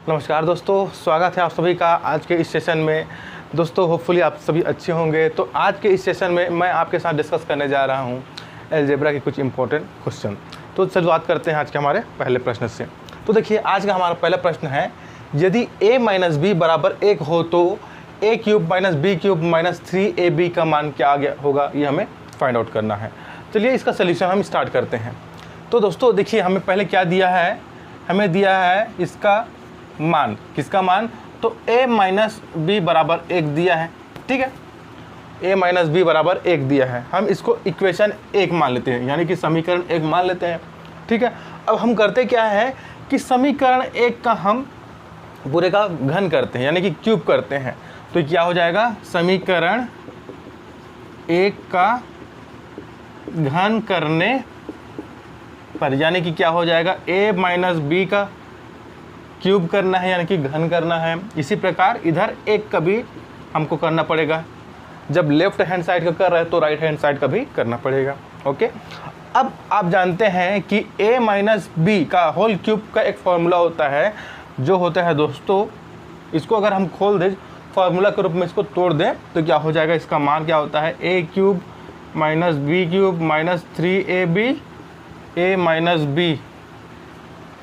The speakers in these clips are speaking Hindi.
नमस्कार दोस्तों, स्वागत है आप सभी का आज के इस सेशन में। दोस्तों होपफुली आप सभी अच्छे होंगे। तो आज के इस सेशन में मैं आपके साथ डिस्कस करने जा रहा हूं अलजेब्रा के कुछ इंपॉर्टेंट क्वेश्चन। तो शुरुआत करते हैं आज के हमारे पहले प्रश्न से। तो देखिए आज का हमारा पहला प्रश्न है, यदि a माइनस बी बराबर 1 हो तो a cube minus B cube minus 3ab का मान क्या आ गया होगा, ये हमें फाइंड आउट करना है। चलिए इसका सोल्यूशन हम स्टार्ट करते हैं। तो दोस्तों देखिए हमें पहले क्या दिया है, हमें दिया है इसका मान, किसका मान, तो a माइनस बी बराबर 1 दिया है। ठीक है, a माइनस बी बराबर 1 दिया है। हम इसको इक्वेशन 1 मान लेते हैं, यानी कि समीकरण 1 मान लेते हैं। ठीक है, अब हम करते क्या है कि समीकरण 1 का हम पूरे का घन करते हैं, यानी कि क्यूब करते हैं। तो क्या हो जाएगा, समीकरण 1 का घन करने पर, यानी कि क्या हो जाएगा, a माइनस बी का क्यूब करना है, यानी कि घन करना है। इसी प्रकार इधर 1 का भी हमको करना पड़ेगा। जब लेफ्ट हैंड साइड का कर रहे हैं तो राइट हैंड साइड का भी करना पड़ेगा। ओके, अब आप जानते हैं कि a माइनस बी का होल क्यूब का एक फॉर्मूला होता है, जो होता है दोस्तों, इसको अगर हम खोल दें फार्मूला के रूप में, इसको तोड़ दें तो क्या हो जाएगा, इसका मान क्या होता है, a cube minus B cube minus 3ab a minus B.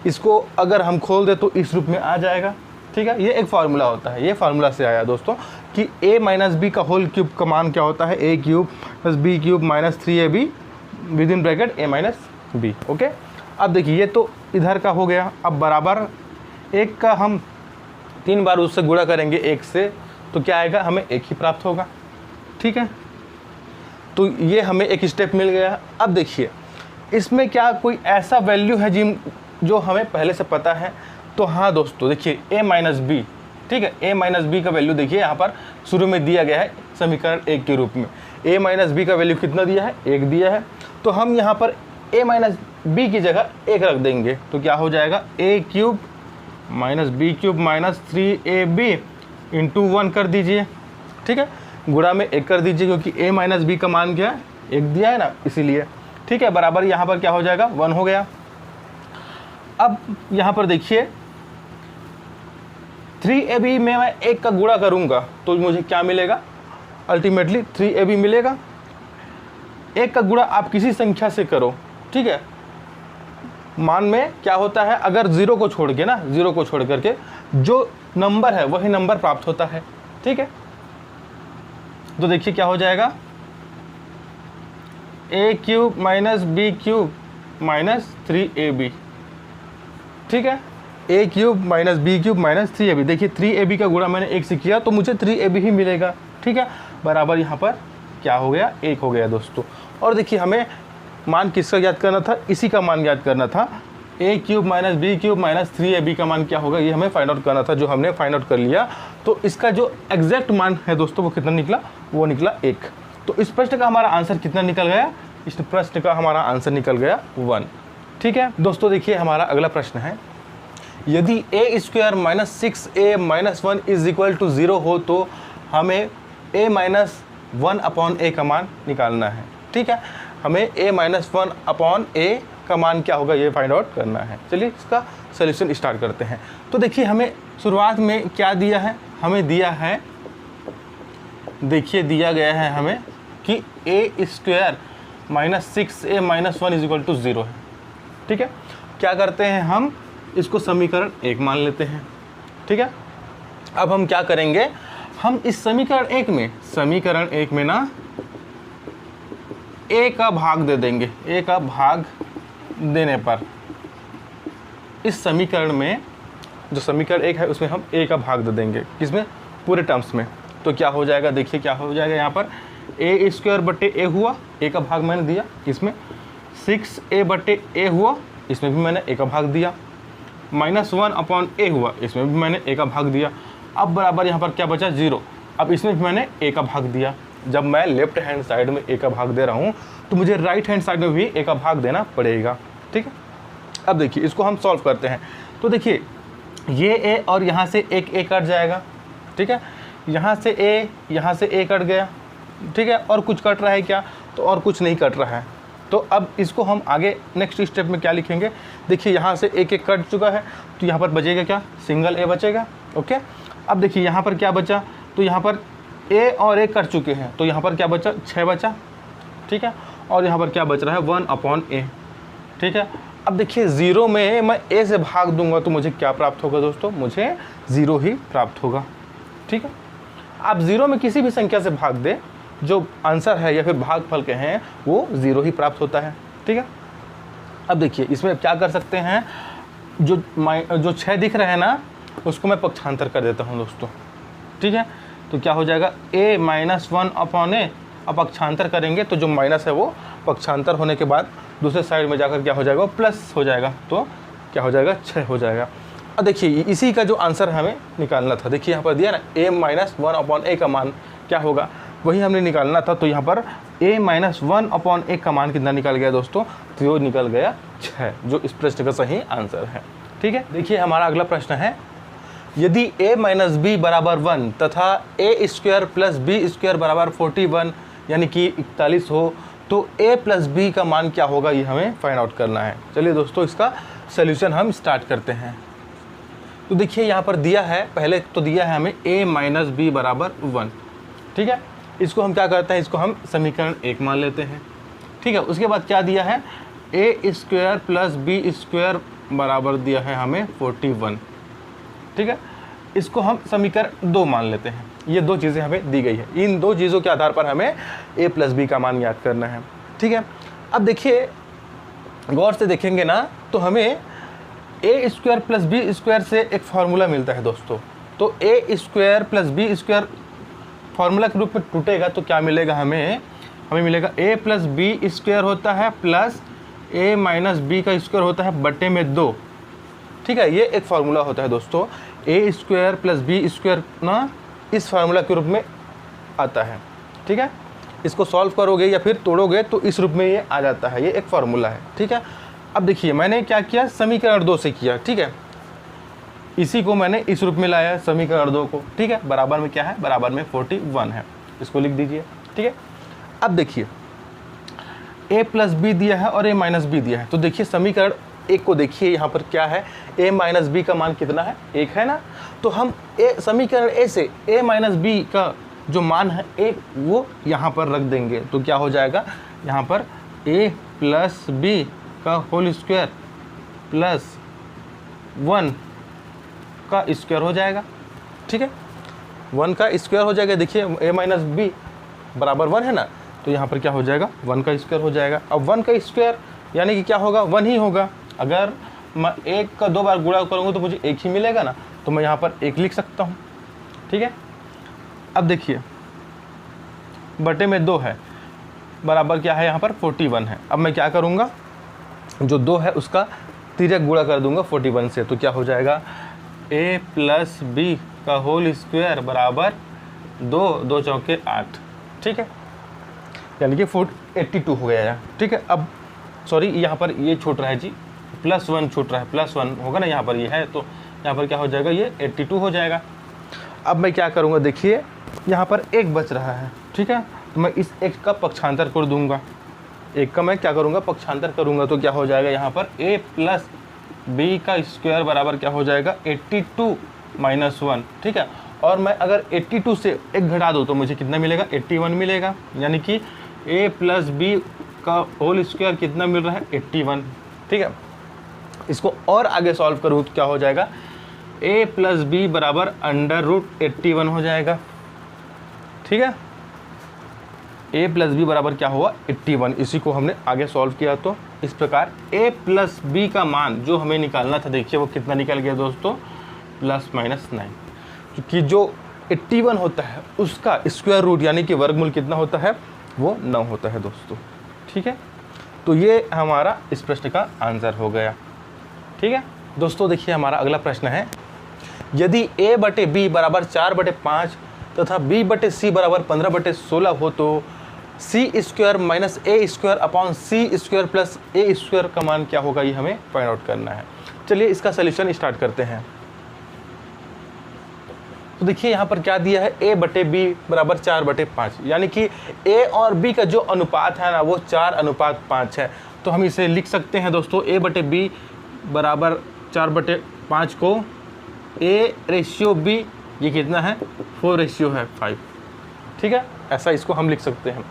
इसको अगर हम खोल दें तो इस रूप में आ जाएगा। ठीक है, ये एक फार्मूला होता है, ये फार्मूला से आया दोस्तों कि a माइनस बी का होल क्यूब का मान क्या होता है, a cube plus B cube minus 3ab with in bracket a minus B. Okay, अब देखिए ये तो इधर का हो गया। अब बराबर 1 का हम 3 बार उससे गुणा करेंगे 1 से, तो क्या आएगा, हमें 1 ही प्राप्त होगा। ठीक है, तो ये हमें एक स्टेप मिल गया। अब देखिए इसमें क्या कोई ऐसा वैल्यू है जो हमें पहले से पता है, तो हाँ दोस्तों देखिए a माइनस बी। ठीक है, a माइनस बी का वैल्यू देखिए यहाँ पर शुरू में दिया गया है समीकरण 1 के रूप में। a माइनस बी का वैल्यू कितना दिया है, 1 दिया है। तो हम यहाँ पर a माइनस बी की जगह 1 रख देंगे, तो क्या हो जाएगा, a cube minus B cube minus 3ab into 1 कर दीजिए। ठीक है, गुणा में 1 कर दीजिए, क्योंकि a माइनस बी का मान क्या है, 1 दिया है ना, इसीलिए। ठीक है, बराबर यहाँ पर क्या हो जाएगा, 1 हो गया। अब यहाँ पर देखिए 3ab में मैं 1 का गुणा करूँगा तो मुझे क्या मिलेगा, अल्टीमेटली 3ab मिलेगा। 1 का गुणा आप किसी संख्या से करो, ठीक है, मान में क्या होता है, अगर 0 को छोड़ के ना, 0 को छोड़ करके जो नंबर है वही नंबर प्राप्त होता है। ठीक है, तो देखिए क्या हो जाएगा, a cube minus B cube minus 3ab। ठीक है, a cube minus B cube minus 3ab। देखिए 3ab का गुणा मैंने 1 से किया तो मुझे 3ab ही मिलेगा। ठीक है, बराबर यहाँ पर क्या हो गया, 1 हो गया दोस्तों। और देखिए हमें मान किसका याद करना था, इसी का मान याद करना था, a cube minus B cube minus 3ab का मान क्या होगा, ये हमें फाइंड आउट करना था, जो हमने फाइंड आउट कर लिया। तो इसका जो एग्जैक्ट मान है दोस्तों वो कितना निकला, वो निकला 1। तो इस प्रश्न का हमारा आंसर कितना निकल गया, इस प्रश्न का हमारा आंसर निकल गया 1। ठीक है दोस्तों, देखिए हमारा अगला प्रश्न है, यदि a square minus 6a minus 1 is equal to 0 हो तो हमें a माइनस 1 अपॉन a का मान निकालना है। ठीक है, हमें a माइनस 1 अपॉन a का मान क्या होगा, ये फाइंड आउट करना है। चलिए इसका सोल्यूशन स्टार्ट करते हैं। तो देखिए हमें शुरुआत में क्या दिया है, हमें दिया है, देखिए दिया गया है हमें कि a square minus 6a minus 1 is equal to 0 है। ठीक है, क्या करते हैं, हम इसको समीकरण 1 मान लेते हैं। ठीक है, अब हम क्या करेंगे, हम इस समीकरण 1 में ना a का भाग दे देंगे। a का भाग देने पर इस समीकरण में, जो समीकरण 1 है उसमें हम a का भाग दे देंगे, किसमें, पूरे टर्म्स में। तो क्या हो जाएगा, देखिए क्या हो जाएगा, यहाँ पर a स्क्वायर बटे a हुआ, a का भाग मैंने दिया, इसमें 6a बटे a हुआ, इसमें भी मैंने a का भाग दिया, माइनस 1 अपॉन a हुआ, इसमें भी मैंने a का भाग दिया। अब बराबर यहाँ पर क्या बचा, 0। अब इसमें भी मैंने a का भाग दिया। जब मैं लेफ्ट हैंड साइड में a का भाग दे रहा हूँ तो मुझे राइट हैंड साइड में भी a का भाग देना पड़ेगा। ठीक है, अब देखिए इसको हम सॉल्व करते हैं। तो देखिए ये a और यहाँ से एक a कट जाएगा। ठीक है, यहाँ से a, यहाँ से a कट गया। ठीक है, और कुछ कट रहा है क्या, तो और कुछ नहीं कट रहा है। तो अब इसको हम आगे नेक्स्ट स्टेप में क्या लिखेंगे, देखिए यहाँ से एक एक कट चुका है, तो यहाँ पर बचेगा क्या, सिंगल ए बचेगा। ओके, अब देखिए यहाँ पर क्या बचा, तो यहाँ पर ए और ए कट चुके हैं, तो यहाँ पर क्या बचा, 6 बचा। ठीक है, और यहाँ पर क्या बच रहा है, 1/a। ठीक है, अब देखिए 0 में मैं a से भाग दूंगा तो मुझे क्या प्राप्त होगा दोस्तों, मुझे 0 ही प्राप्त होगा। ठीक है, आप 0 में किसी भी संख्या से भाग दे, जो आंसर है या फिर भागफल के हैं वो 0 ही प्राप्त होता है। ठीक है, अब देखिए इसमें क्या कर सकते हैं, जो 6 दिख रहे हैं ना, उसको मैं पक्षांतर कर देता हूँ दोस्तों। ठीक है, तो क्या हो जाएगा, a - 1/a। अब पक्षांतर करेंगे तो जो माइनस है वो पक्षांतर होने के बाद दूसरे साइड में जाकर क्या हो जाएगा, प्लस हो जाएगा, तो क्या हो जाएगा, 6 हो जाएगा। अब देखिए इसी का जो आंसर हमें निकालना था, देखिए यहाँ पर दिया ना a - 1/a का मान क्या होगा, वही हमने निकालना था। तो यहाँ पर a - 1/a का मान कितना निकल गया दोस्तों, तो वो निकल गया 6, जो इस प्रश्न का सही आंसर है। ठीक है, देखिए हमारा अगला प्रश्न है, यदि a - b बराबर 1 तथा a² + b² बराबर 41 यानी कि 41 हो, तो a + b का मान क्या होगा, ये हमें फाइंड आउट करना है। चलिए दोस्तों इसका सॉल्यूशन हम स्टार्ट करते हैं। तो देखिए यहाँ पर दिया है, पहले तो दिया है हमें a - b बराबर 1। ठीक है, इसको हम क्या करते हैं, इसको हम समीकरण 1 मान लेते हैं। ठीक है, उसके बाद क्या दिया है, a² + b² बराबर दिया है हमें 41। ठीक है, इसको हम समीकरण 2 मान लेते हैं। ये दो चीज़ें हमें दी गई है, इन दो चीज़ों के आधार पर हमें a + b का मान याद करना है। ठीक है, अब देखिए गौर से देखेंगे ना, तो हमें a² + b² से एक फार्मूला मिलता है दोस्तों। तो a² + b² फार्मूला के रूप में टूटेगा तो क्या मिलेगा, हमें मिलेगा a + b² होता है प्लस a - b² होता है बटे में 2। ठीक है, ये एक फार्मूला होता है दोस्तों, a² + b² ना इस फार्मूला के रूप में आता है। ठीक है, इसको सॉल्व करोगे या फिर तोड़ोगे तो इस रूप में ये आ जाता है, ये एक फार्मूला है। ठीक है, अब देखिए मैंने क्या किया, समीकरण 2 से किया। ठीक है, इसी को मैंने इस रूप में लाया समीकरण 2 को। ठीक है, बराबर में क्या है, बराबर में 41 है, इसको लिख दीजिए। ठीक है, अब देखिए a + b दिया है और a - b दिया है, तो देखिए समीकरण 1 को देखिए, यहाँ पर क्या है, a - b का मान कितना है, 1 है ना। तो हम समीकरण a से a - b का जो मान है 1 वो यहाँ पर रख देंगे, तो क्या हो जाएगा, यहाँ पर a + b का होल स्क्वायर प्लस 1 का स्क्वायर हो जाएगा। ठीक है, 1 का स्क्वायर हो जाएगा। देखिए a - b बराबर 1 है ना, तो यहाँ पर क्या हो जाएगा, 1 का स्क्वायर हो जाएगा। अब 1 का स्क्वायर यानी कि क्या होगा, 1 ही होगा। अगर मैं 1 का 2 बार गुणा करूँगा तो मुझे 1 ही मिलेगा ना, तो मैं यहाँ पर 1 लिख सकता हूँ। ठीक है, अब देखिए बटे में 2 है, बराबर क्या है, यहाँ पर 41 है। अब मैं क्या करूँगा, जो 2 है उसका तिर्यक गुणा कर दूंगा 41 से, तो क्या हो जाएगा, a + b का होल स्क्वायर बराबर 2 चौके 8। ठीक है, यानी कि 82 हो गया है। ठीक है, अब सॉरी यहाँ पर ये छूट रहा है जी, +1 छूट रहा है, +1 होगा ना, यहाँ पर ये है, तो यहाँ पर क्या हो जाएगा, ये 82 हो जाएगा। अब मैं क्या करूँगा, देखिए यहाँ पर 1 बच रहा है। ठीक है, तो मैं इस 1 का पक्षांतर कर दूंगा, 1 का मैं क्या करूँगा, पक्षांतर करूँगा, तो क्या हो जाएगा, यहाँ पर a + b का स्क्वायर बराबर क्या हो जाएगा, 82 - 1। ठीक है, और मैं अगर 82 से 1 घटा दूँ तो मुझे कितना मिलेगा, 81 मिलेगा। यानी कि a + b का होल स्क्वायर कितना मिल रहा है, 81। ठीक है, इसको और आगे सॉल्व करूँ तो क्या हो जाएगा, a + b बराबर √81 हो जाएगा। ठीक है, a + b बराबर क्या हुआ, 81। इसी को हमने आगे सॉल्व किया, तो इस प्रकार a + b का मान जो हमें निकालना था, देखिए वो कितना निकल गया दोस्तों, ±9। क्योंकि जो 81 होता है उसका स्क्वायर रूट यानी कि वर्गमूल कितना होता है, वो 9 होता है दोस्तों। ठीक है, तो ये हमारा इस प्रश्न का आंसर हो गया। ठीक है दोस्तों, देखिए हमारा अगला प्रश्न है, यदि a/b बराबर 4/5 तथा b/c बराबर 15/16 हो तो c² - a² c² plus a² का मान क्या होगा, ये हमें फाइंड आउट करना है। चलिए इसका सलूशन स्टार्ट करते हैं। तो देखिए यहाँ पर क्या दिया है, a बटे b बराबर 4/5, यानी कि a और b का जो अनुपात है ना वो 4:5 है। तो हम इसे लिख सकते हैं दोस्तों, a बटे b बराबर 4/5 को a/b ये कितना है 4/5, ठीक है, ऐसा इसको हम लिख सकते हैं।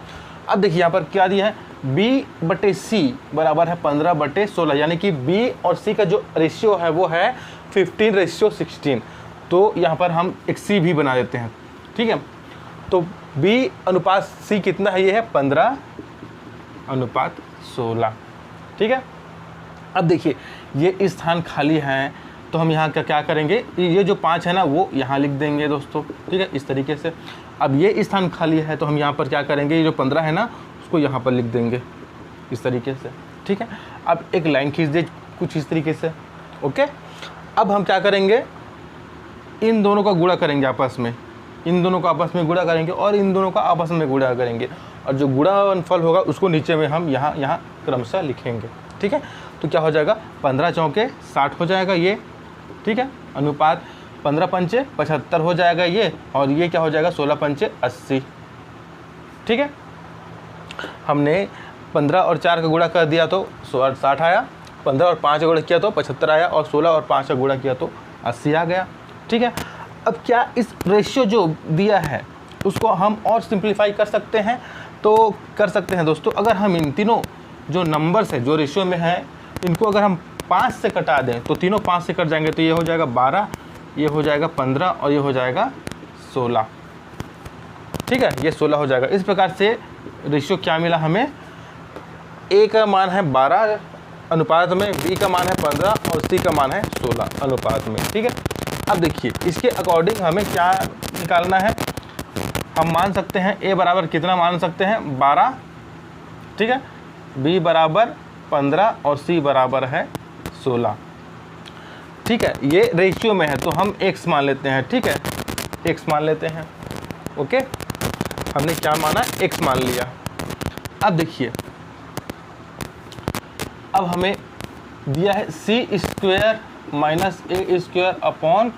अब देखिए यहाँ पर क्या दिया है, b बटे c बराबर है 15/16, यानी कि b और c का जो रेशियो है वो है 15:16। तो यहाँ पर हम एक c भी बना देते हैं, ठीक है। तो b अनुपात c कितना है, ये है 15:16, ठीक है। अब देखिए ये स्थान खाली है, तो हम यहाँ का क्या करेंगे, ये जो 5 है ना वो यहाँ लिख देंगे दोस्तों, ठीक है, इस तरीके से। अब ये स्थान खाली है तो हम यहाँ पर क्या करेंगे, ये जो 15 है ना उसको यहाँ पर लिख देंगे इस तरीके से, ठीक है। अब एक लाइन खींच दे कुछ इस तरीके से, ओके। अब हम क्या करेंगे, इन दोनों का गुणा करेंगे आपस में, इन दोनों को आपस में गुणा करेंगे और इन दोनों का आपस में गुणा करेंगे, और जो गुणनफल होगा उसको नीचे में हम यहाँ क्रमशः लिखेंगे, ठीक है। तो क्या हो जाएगा, 15 चौके 60 हो जाएगा ये, ठीक है, अनुपात 15 पंचे 75 हो जाएगा ये, और ये क्या हो जाएगा 16 पंचे 80, ठीक है। हमने 15 और 4 का गुणा कर दिया तो 60 आया, 15 और 5 का गुणा किया तो 75 आया, और 16 और 5 का गुणा किया तो 80 आ गया, ठीक है। अब क्या इस रेशियो जो दिया है उसको हम और सिंप्लीफाई कर सकते हैं, तो कर सकते हैं दोस्तों। अगर हम इन तीनों जो नंबर्स है जो रेशियो में है इनको अगर हम 5 से कटा दें तो तीनों 5 से कट जाएंगे, तो ये हो जाएगा 12, ये हो जाएगा 15 और ये हो जाएगा 16, ठीक है, ये 16 हो जाएगा। इस प्रकार से रेशियो क्या मिला हमें, a का मान है 12 अनुपात में, b का मान है 15 और c का मान है 16 अनुपात में, ठीक है। अब देखिए इसके अकॉर्डिंग हमें क्या निकालना है, हम मान सकते हैं a बराबर कितना मान सकते हैं 12, ठीक है, b बराबर 15 और c बराबर है 16, ठीक है। ये रेशियो में है तो हम x मान लेते हैं, ठीक है, x मान लेते हैं, ओके। हमने क्या माना, x मान लिया। अब देखिए अब हमें दिया है c² minus a² upon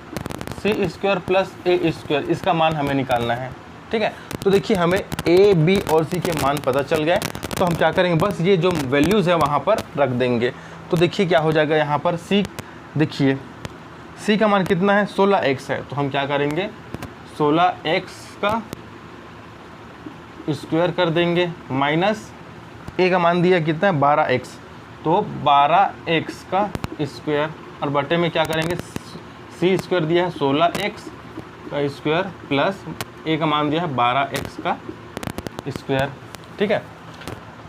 c² plus a², इसका मान हमें निकालना है, ठीक है। तो देखिए हमें a, b और c के मान पता चल गए, तो हम क्या करेंगे, बस ये जो वैल्यूज़ है वहाँ पर रख देंगे। तो देखिए क्या हो जाएगा, यहाँ पर c, देखिए c का मान कितना है 16x है, तो हम क्या करेंगे 16x का स्क्वायर कर देंगे, माइनस a का मान दिया कितना है 12x, तो 12x का स्क्वायर, और बटे में क्या करेंगे c² दिया है 16x का स्क्वायर प्लस a का मान दिया है 12x का स्क्वायर, ठीक है।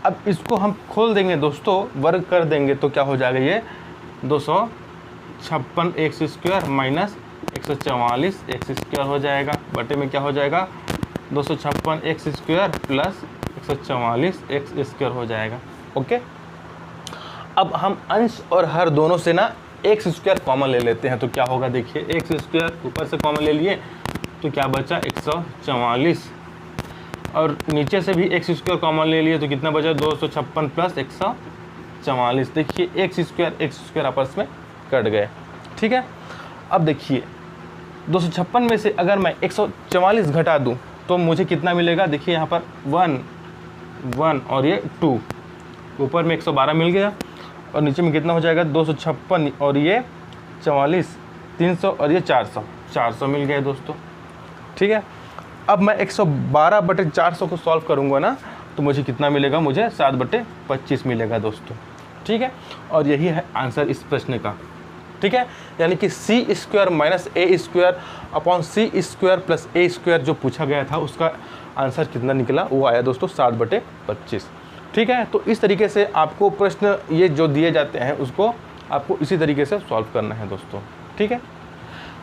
अब इसको हम खोल देंगे दोस्तों, वर्ग कर देंगे तो क्या हो जाएगा, ये 256x² माइनस 144x² हो जाएगा, बटे में क्या हो जाएगा 256x² प्लस 144x² हो जाएगा, ओके। अब हम अंश और हर दोनों से ना x² कॉमन ले लेते हैं, तो क्या होगा, देखिए x² ऊपर से कॉमन ले लिए तो क्या बचा 144, और नीचे से भी x² कॉमन ले लिए तो कितना बचा 256 प्लस 144, देखिए x² आपस में कट गए, ठीक है। अब देखिए 256 में से अगर मैं 144 घटा दूं तो मुझे कितना मिलेगा, देखिए यहाँ पर 1 और ये 2, ऊपर में 112 मिल गया और नीचे में कितना हो जाएगा 256 और ये 44, 300 और ये 400 मिल गया दोस्तों, ठीक है। अब मैं 112/400 को सॉल्व करूँगा ना तो मुझे कितना मिलेगा, मुझे 7/25 मिलेगा दोस्तों, ठीक है। और यही है आंसर इस प्रश्न का, ठीक है। यानी कि c² minus a² upon c² plus a² जो पूछा गया था उसका आंसर कितना निकला, वो आया दोस्तों 7/25, ठीक है। तो इस तरीके से आपको प्रश्न ये जो दिए जाते हैं उसको आपको इसी तरीके से सॉल्व करना है दोस्तों, ठीक है।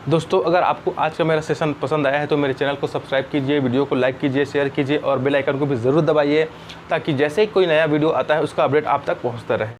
दोस्तों अगर आपको आज का मेरा सेशन पसंद आया है तो मेरे चैनल को सब्सक्राइब कीजिए, वीडियो को लाइक कीजिए, शेयर कीजिए और बेल आइकन को भी ज़रूर दबाइए ताकि जैसे ही कोई नया वीडियो आता है उसका अपडेट आप तक पहुंचता रहे।